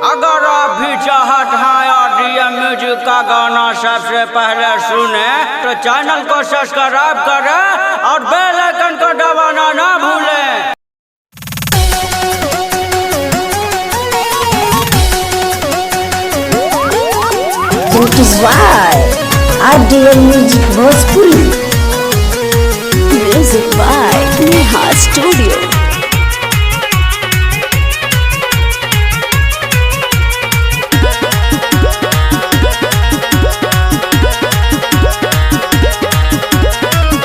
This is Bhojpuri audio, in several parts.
अगर आप भी चाहते हैं ऑडियो म्यूजिक का गाना सबसे पहले सुने तो चैनल को सब्सक्राइब करें और बेल आइकन को दबाना ना भूलें। That is why RDL Music Bhojpuri. Music by Neha Studio.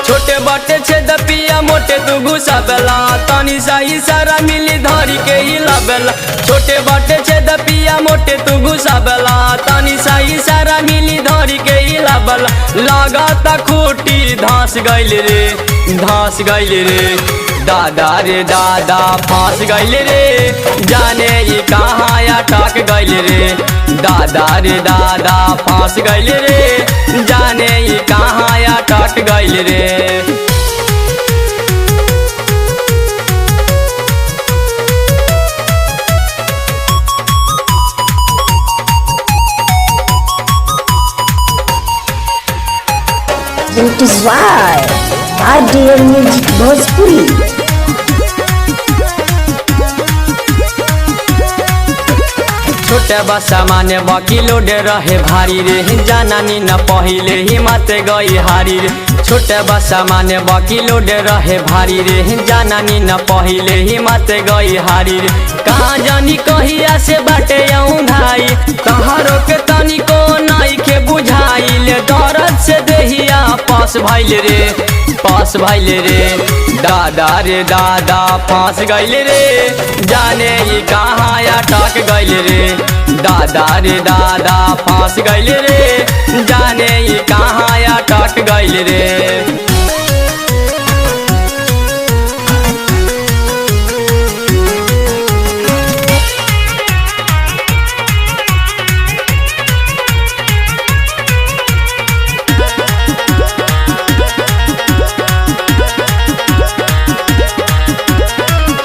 छोटे बाटे छेद पिया मोटे तू घुसा बेला तनी सा इशारा मिली धरी के हिला बेला। छोटे बाटे छेद पिया मोटे तू घुसा बेला तनी सा इशारा मिली धरी के हिला बेला। लगाता खूटी धस गइल रे दादा रे दादा फांस गइल रे जाने ये कहाँ अटक गइल रे। दादा रे दादा फांस गइल रे जाने ये कहाँ अटक गइल रे। That is why RDL Music Bhojpuri. छोटे बसा माने बाकी लोडे रहे भारी रे जाना नी न पहिले ही माते गई हारी रे। छोटे बसा माने बाकी लोडे रहे भारी रे जाना नी न पहिले ही माते गई हारी रे। कहाँ जानी कहिया से बाटे आऊं भाई तहारो के तनी को नाई के बुझाई ले दर्द से देहिया पास भइल रे दादा रे दादा फांस गइल रे जाने ये कहाँ अटक गइल रे। दादा रे दादा फांस गइल रे जाने ये कहाँ अटक गइल रे।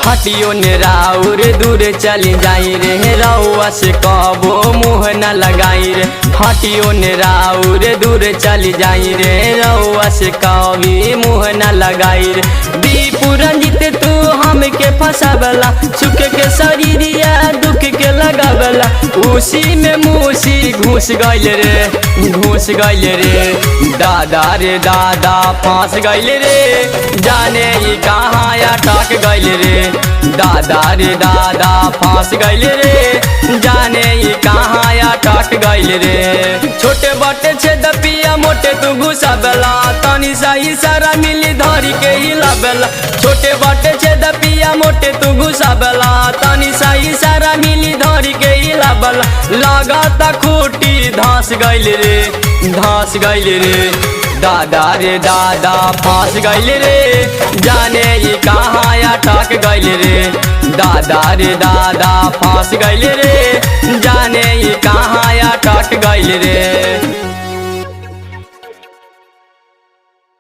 हटियो ने राउर दूर चली जाई रे रउआ से कबो मुँह न लगाई रे। हटियो ने राउर दूर चली जाई रे रउआ से कभी मुँह न लगाई रे। दीपू रंजित तू हमके फंसावला सुख के शरीरिया दुख के लगावला उसी में मूसी घुस गइल रे दादा रे दादा फांस गइल रे जाने ये कहाँ अटक गइल रे। दादा रे दादा फांस गइल रे जाने ये कहाँ अटक गइल रे। छोटे बाटे छेद पिया मोटे तू घुसा बेला तनी सा इशारा मिली धरी के हिला बेला। छोटे बाटे छेद पिया मोटे तू घुसा बेला तनी सा इशारा मिली धरी के हिला बेला। लगाता खूटी धस गइल रे दादा रे दादा फांस गइल रे जाने ये कहाँ अटक गइल रे। दादा रे दादा फांस गइल रे जाने ये कहाँ अटक गइल रे।